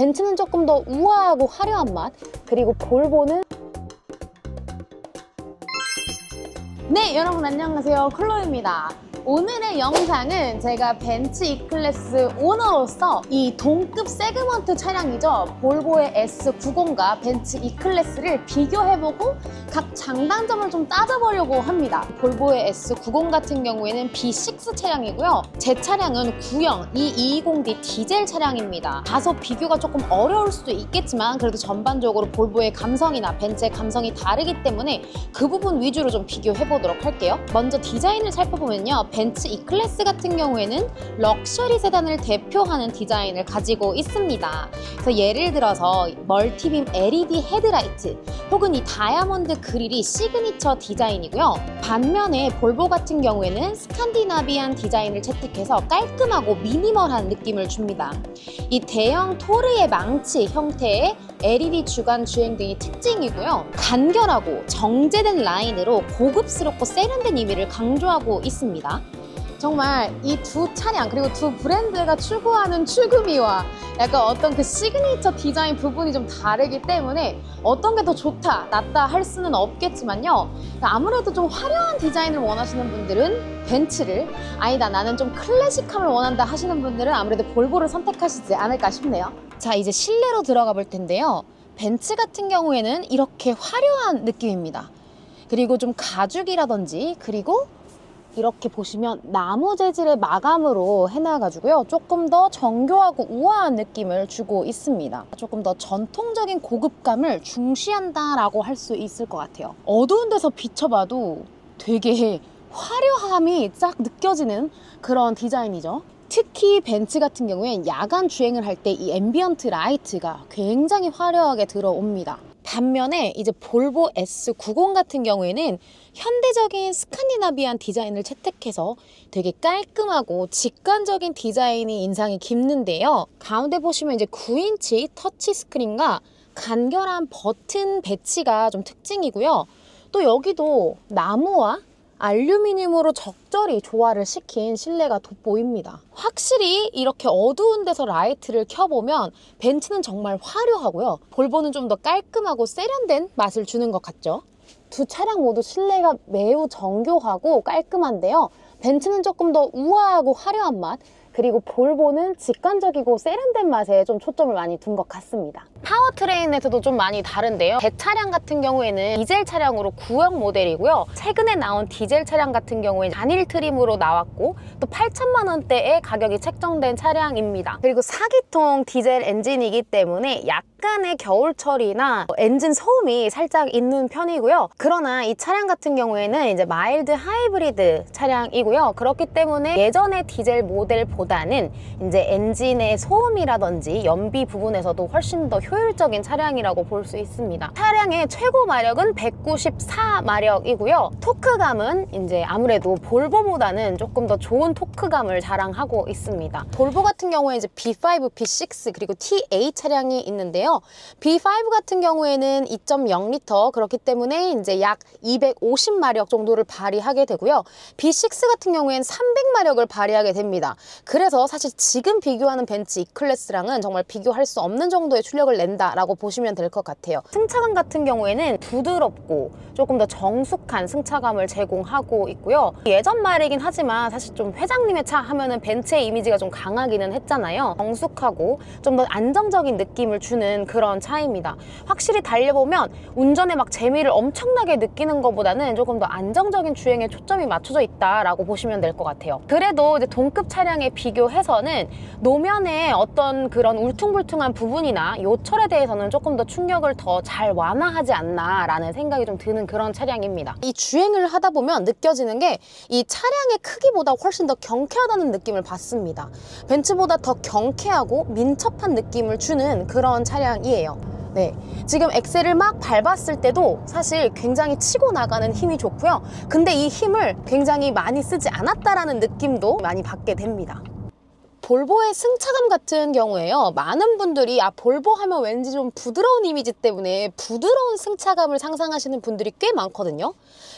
벤츠는 조금 더 우아하고 화려한 맛, 그리고 볼보는 네, 여러분 안녕하세요. 클로입니다. 오늘의 영상은 제가 벤츠 E클래스 오너로서 이 동급 세그먼트 차량이죠. 볼보의 S90과 벤츠 E클래스를 비교해보고 각 장단점을 좀 따져보려고 합니다. 볼보의 S90 같은 경우에는 B6 차량이고요. 제 차량은 구형 E220D 디젤 차량입니다. 다소 비교가 조금 어려울 수도 있겠지만 그래도 전반적으로 볼보의 감성이나 벤츠의 감성이 다르기 때문에 그 부분 위주로 좀 비교해보도록 할게요. 먼저 디자인을 살펴보면요. 벤츠 E클래스 같은 경우에는 럭셔리 세단을 대표하는 디자인을 가지고 있습니다. 그래서 예를 들어서 멀티빔 LED 헤드라이트 혹은 이 다이아몬드 그릴이 시그니처 디자인이고요. 반면에 볼보 같은 경우에는 스칸디나비안 디자인을 채택해서 깔끔하고 미니멀한 느낌을 줍니다. 이 대형 토르의 망치 형태의 LED 주간 주행 등이 특징이고요. 간결하고 정제된 라인으로 고급스럽고 세련된 이미를 강조하고 있습니다. 정말 이 두 차량 그리고 두 브랜드가 추구하는 출구미와 약간 어떤 그 시그니처 디자인 부분이 좀 다르기 때문에 어떤 게 더 좋다, 낫다 할 수는 없겠지만요. 아무래도 좀 화려한 디자인을 원하시는 분들은 벤츠를, 아니다 나는 좀 클래식함을 원한다 하시는 분들은 아무래도 볼보를 선택하시지 않을까 싶네요. 자, 이제 실내로 들어가 볼 텐데요. 벤츠 같은 경우에는 이렇게 화려한 느낌입니다. 그리고 좀 가죽이라든지 그리고 이렇게 보시면 나무 재질의 마감으로 해놔가지고요. 조금 더 정교하고 우아한 느낌을 주고 있습니다. 조금 더 전통적인 고급감을 중시한다라고 할 수 있을 것 같아요. 어두운 데서 비춰봐도 되게 화려함이 쫙 느껴지는 그런 디자인이죠. 특히 벤츠 같은 경우엔 야간 주행을 할 때 이 앰비언트 라이트가 굉장히 화려하게 들어옵니다. 반면에 이제 볼보 S90 같은 경우에는 현대적인 스칸디나비안 디자인을 채택해서 되게 깔끔하고 직관적인 디자인이 인상이 깊는데요. 가운데 보시면 이제 9인치 터치 스크린과 간결한 버튼 배치가 좀 특징이고요. 또 여기도 나무와 알루미늄으로 적절히 조화를 시킨 실내가 돋보입니다. 확실히 이렇게 어두운 데서 라이트를 켜보면 벤츠는 정말 화려하고요. 볼보는 좀 더 깔끔하고 세련된 맛을 주는 것 같죠? 두 차량 모두 실내가 매우 정교하고 깔끔한데요. 벤츠는 조금 더 우아하고 화려한 맛, 그리고 볼보는 직관적이고 세련된 맛에 좀 초점을 많이 둔 것 같습니다. 파워트레인에서도 좀 많이 다른데요. 제 차량 같은 경우에는 디젤 차량으로 구형 모델이고요. 최근에 나온 디젤 차량 같은 경우에는 단일 트림으로 나왔고 또 8천만 원대의 가격이 책정된 차량입니다. 그리고 4기통 디젤 엔진이기 때문에 약간의 겨울철이나 엔진 소음이 살짝 있는 편이고요. 그러나 이 차량 같은 경우에는 이제 마일드 하이브리드 차량이고요. 그렇기 때문에 예전의 디젤 모델보다는 이제 엔진의 소음이라든지 연비 부분에서도 훨씬 더 효율적인 차량이라고 볼 수 있습니다. 차량의 최고 마력은 194마력이고요. 토크감은 이제 아무래도 볼보보다는 조금 더 좋은 토크감을 자랑하고 있습니다. 볼보 같은 경우에 이제 B5, B6 그리고 T8 차량이 있는데요. B5 같은 경우에는 2.0L 그렇기 때문에 이제 약 250마력 정도를 발휘하게 되고요. B6 같은 경우에는 300마력을 발휘하게 됩니다. 그래서 사실 지금 비교하는 벤츠 E클래스랑은 정말 비교할 수 없는 정도의 출력을 낸다라고 보시면 될 것 같아요. 승차감 같은 경우에는 부드럽고 조금 더 정숙한 승차감을 제공하고 있고요. 예전 말이긴 하지만 사실 좀 회장님의 차 하면은 벤츠의 이미지가 좀 강하기는 했잖아요. 정숙하고 좀 더 안정적인 느낌을 주는 그런 차입니다. 확실히 달려보면 운전에 막 재미를 엄청나게 느끼는 것보다는 조금 더 안정적인 주행에 초점이 맞춰져 있다라고 보시면 될 것 같아요. 그래도 이제 동급 차량에 비교해서는 노면에 어떤 그런 울퉁불퉁한 부분이나 요철에 대해서는 조금 더 충격을 더 잘 완화하지 않나 라는 생각이 좀 드는 그런 차량입니다. 이 주행을 하다 보면 느껴지는 게 이 차량의 크기보다 훨씬 더 경쾌하다는 느낌을 받습니다. 벤츠보다 더 경쾌하고 민첩한 느낌을 주는 그런 차량이에요. 네, 지금 엑셀을 막 밟았을 때도 사실 굉장히 치고 나가는 힘이 좋고요. 근데 이 힘을 굉장히 많이 쓰지 않았다라는 느낌도 많이 받게 됩니다. 볼보의 승차감 같은 경우에요. 많은 분들이 볼보 하면 왠지 좀 부드러운 이미지 때문에 부드러운 승차감을 상상하시는 분들이 꽤 많거든요.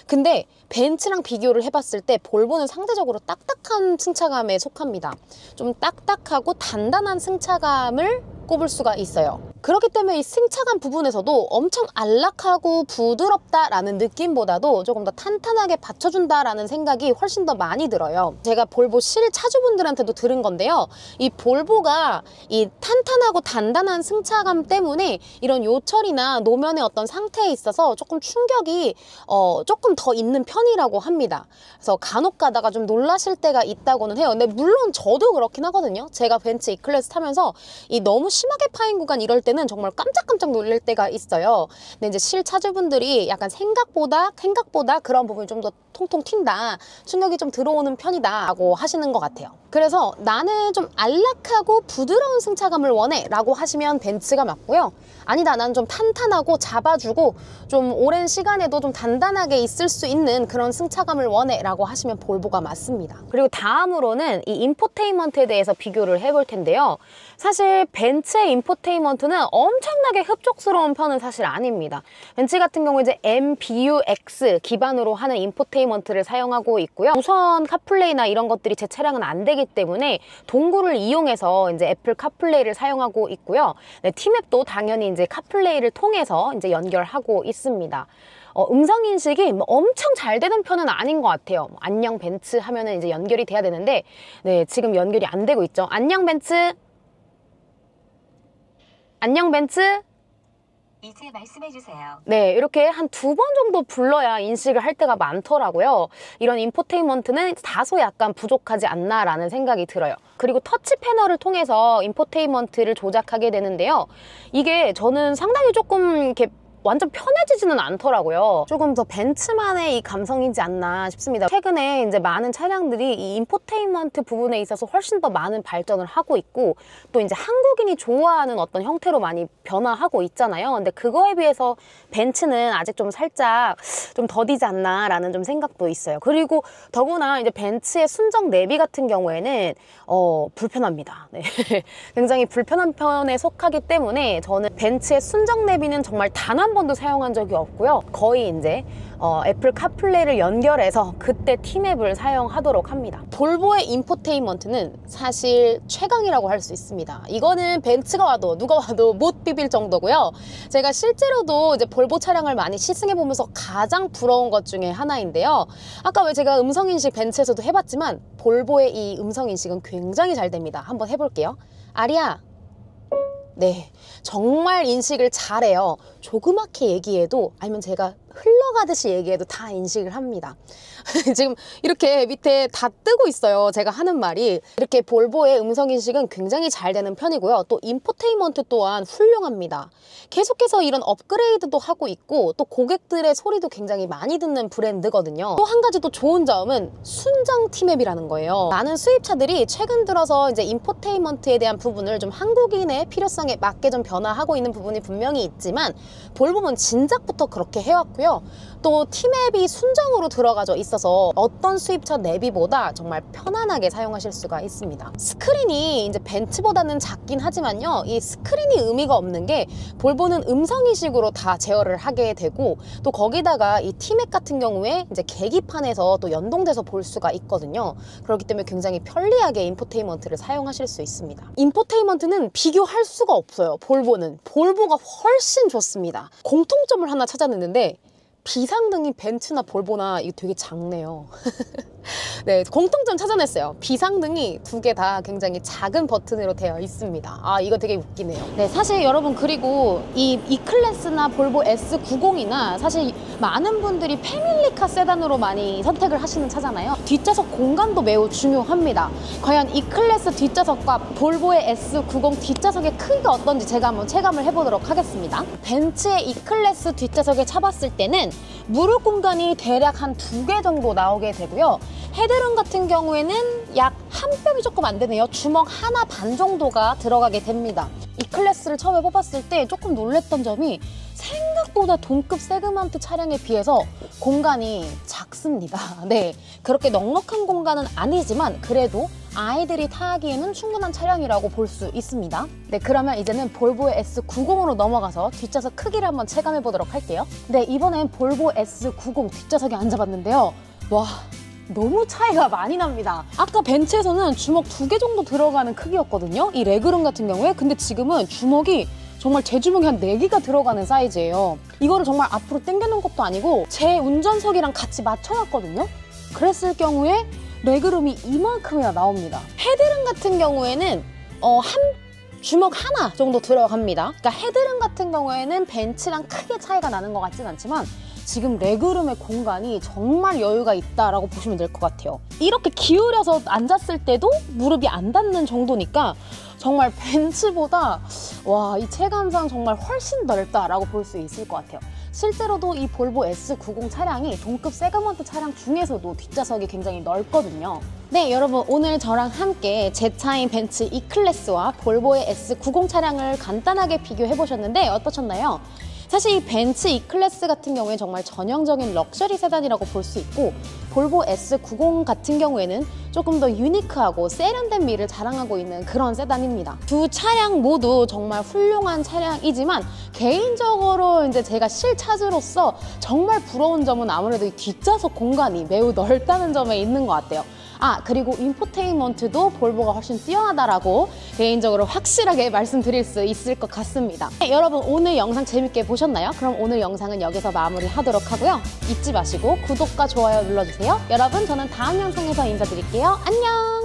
근데 벤츠랑 비교를 해봤을 때 볼보는 상대적으로 딱딱한 승차감에 속합니다. 좀 딱딱하고 단단한 승차감을 꼽을 수가 있어요. 그렇기 때문에 이 승차감 부분에서도 엄청 안락하고 부드럽다라는 느낌보다도 조금 더 탄탄하게 받쳐준다라는 생각이 훨씬 더 많이 들어요. 제가 볼보 실차주분들한테도 들은 건데요. 이 볼보가 이 탄탄하고 단단한 승차감 때문에 이런 요철이나 노면의 어떤 상태에 있어서 조금 충격이 조금 더 있는 편이라고 합니다. 그래서 간혹 가다가 좀 놀라실 때가 있다고는 해요. 근데 물론 저도 그렇긴 하거든요. 제가 벤츠 E클래스 타면서 이 너무 심하게 파인 구간 이럴 때는 정말 깜짝깜짝 놀랄 때가 있어요. 근데 이제 실차주분들이 약간 생각보다 그런 부분이 좀 더 통통 튄다, 충격이 좀 들어오는 편이다 라고 하시는 것 같아요. 그래서 나는 좀 안락하고 부드러운 승차감을 원해 라고 하시면 벤츠가 맞고요. 아니다, 난 좀 탄탄하고 잡아주고 좀 오랜 시간에도 좀 단단하게 있을 수 있는 그런 승차감을 원해 라고 하시면 볼보가 맞습니다. 그리고 다음으로는 이 인포테인먼트에 대해서 비교를 해볼 텐데요. 사실 벤츠의 인포테인먼트는 엄청나게 흡족스러운 편은 사실 아닙니다. 벤츠 같은 경우 이제 MBUX 기반으로 하는 인포테인먼트를 사용하고 있고요. 무선 카플레이나 이런 것들이 제 차량은 안 되기 때문에 동구를 이용해서 이제 애플 카플레이를 사용하고 있고요. 네, T맵도 당연히 이제 카플레이를 통해서 이제 연결하고 있습니다. 음성 인식이 엄청 잘 되는 편은 아닌 것 같아요. 안녕 벤츠 하면은 이제 연결이 돼야 되는데, 네, 지금 연결이 안 되고 있죠. 안녕 벤츠. 안녕 벤츠. 이제 말씀해주세요. 네, 이렇게 한 2번 정도 불러야 인식을 할 때가 많더라고요. 이런 인포테인먼트는 다소 약간 부족하지 않나라는 생각이 들어요. 그리고 터치 패널을 통해서 인포테인먼트를 조작하게 되는데요. 이게 저는 상당히 조금 이렇게 완전 편해지지는 않더라고요. 조금 더 벤츠만의 이 감성이지 않나 싶습니다. 최근에 이제 많은 차량들이 이 인포테인먼트 부분에 있어서 훨씬 더 많은 발전을 하고 있고, 또 이제 한국인이 좋아하는 어떤 형태로 많이 변화하고 있잖아요. 근데 그거에 비해서 벤츠는 아직 좀 살짝 좀 더디지 않나라는 좀 생각도 있어요. 그리고 더구나 이제 벤츠의 순정 내비 같은 경우에는 불편합니다. 네. 굉장히 불편한 편에 속하기 때문에 저는 벤츠의 순정 내비는 정말 단 한 번도 사용한 적이 없고요. 거의 이제 애플 카플레이를 연결해서 그때 T맵을 사용하도록 합니다. 볼보의 인포테인먼트는 사실 최강이라고 할 수 있습니다. 이거는 벤츠가 와도 누가 와도 못 비빌 정도고요. 제가 실제로도 이제 볼보 차량을 많이 시승해 보면서 가장 부러운 것 중에 하나인데요. 아까 왜 제가 음성인식 벤츠에서도 해봤지만 볼보의 이 음성인식은 굉장히 잘 됩니다. 한번 해볼게요. 아리야. 네, 정말 인식을 잘해요. 조그맣게 얘기해도, 아니면 제가 흘러가듯이 얘기해도 다 인식을 합니다. 지금 이렇게 밑에 다 뜨고 있어요. 제가 하는 말이. 이렇게 볼보의 음성인식은 굉장히 잘 되는 편이고요. 또 인포테인먼트 또한 훌륭합니다. 계속해서 이런 업그레이드도 하고 있고, 또 고객들의 소리도 굉장히 많이 듣는 브랜드거든요. 또 한 가지 또 좋은 점은 순정 T맵이라는 거예요. 많은 수입차들이 최근 들어서 이제 인포테인먼트에 대한 부분을 좀 한국인의 필요성에 맞게 좀 변화하고 있는 부분이 분명히 있지만, 볼보는 진작부터 그렇게 해왔고요. 또 T맵이 순정으로 들어가져 있어서 어떤 수입차 내비보다 정말 편안하게 사용하실 수가 있습니다. 스크린이 이제 벤츠보다는 작긴 하지만요, 이 스크린이 의미가 없는 게 볼보는 음성인식으로 다 제어를 하게 되고, 또 거기다가 이 T맵 같은 경우에 이제 계기판에서 또 연동돼서 볼 수가 있거든요. 그렇기 때문에 굉장히 편리하게 인포테인먼트를 사용하실 수 있습니다. 인포테인먼트는 비교할 수가 없어요. 볼보가 훨씬 좋습니다. 공통점을 하나 찾아냈는데, 비상등이 벤츠나 볼보나 이거 되게 작네요. 네, 공통점 찾아냈어요. 비상등이 두 개 다 굉장히 작은 버튼으로 되어 있습니다. 아, 이거 되게 웃기네요. 네, 사실 여러분, 그리고 이 E클래스나 볼보 S90이나 사실 많은 분들이 패밀리카 세단으로 많이 선택을 하시는 차잖아요. 뒷좌석 공간도 매우 중요합니다. 과연 E클래스 뒷좌석과 볼보의 S90 뒷좌석의 크기가 어떤지 제가 한번 체감을 해보도록 하겠습니다. 벤츠의 E클래스 뒷좌석에 차봤을 때는 무릎 공간이 대략 한 2개 정도 나오게 되고요. 헤드룸 같은 경우에는 약 한 뼘이 조금 안 되네요. 주먹 하나 반 정도가 들어가게 됩니다. E클래스를 처음에 뽑았을 때 조금 놀랬던 점이 생각보다 동급 세그먼트 차량에 비해서 공간이 작습니다. 네, 그렇게 넉넉한 공간은 아니지만 그래도 아이들이 타기에는 충분한 차량이라고 볼 수 있습니다. 네, 그러면 이제는 볼보의 S90으로 넘어가서 뒷좌석 크기를 한번 체감해 보도록 할게요. 네, 이번엔 볼보 S90 뒷좌석에 앉아봤는데요. 와, 너무 차이가 많이 납니다. 아까 벤츠에서는 주먹 2개 정도 들어가는 크기였거든요. 이 레그룸 같은 경우에. 근데 지금은 주먹이 정말 제 주먹이 한 4개가 들어가는 사이즈예요. 이거를 정말 앞으로 당겨놓은 것도 아니고 제 운전석이랑 같이 맞춰놨거든요. 그랬을 경우에 레그룸이 이만큼이나 나옵니다. 헤드룸 같은 경우에는 한 주먹 하나 정도 들어갑니다. 그러니까 헤드룸 같은 경우에는 벤츠랑 크게 차이가 나는 것 같진 않지만 지금 레그룸의 공간이 정말 여유가 있다라고 보시면 될 것 같아요. 이렇게 기울여서 앉았을 때도 무릎이 안 닿는 정도니까 정말 벤츠보다 와, 이 체감상 정말 훨씬 넓다라고 볼 수 있을 것 같아요. 실제로도 이 볼보 S90 차량이 동급 세그먼트 차량 중에서도 뒷좌석이 굉장히 넓거든요. 네, 여러분 오늘 저랑 함께 제 차인 벤츠 E클래스와 볼보의 S90 차량을 간단하게 비교해보셨는데 어떠셨나요? 사실 이 벤츠 E클래스 같은 경우에 정말 전형적인 럭셔리 세단이라고 볼 수 있고 볼보 S90 같은 경우에는 조금 더 유니크하고 세련된 미를 자랑하고 있는 그런 세단입니다. 두 차량 모두 정말 훌륭한 차량이지만 개인적으로 이제 제가 실차주로서 정말 부러운 점은 아무래도 이 뒷좌석 공간이 매우 넓다는 점에 있는 것 같아요. 아, 그리고 인포테인먼트도 볼보가 훨씬 뛰어나다라고 개인적으로 확실하게 말씀드릴 수 있을 것 같습니다. 네, 여러분 오늘 영상 재밌게 보셨나요? 그럼 오늘 영상은 여기서 마무리하도록 하고요. 잊지 마시고 구독과 좋아요 눌러주세요. 여러분 저는 다음 영상에서 인사드릴게요. 안녕!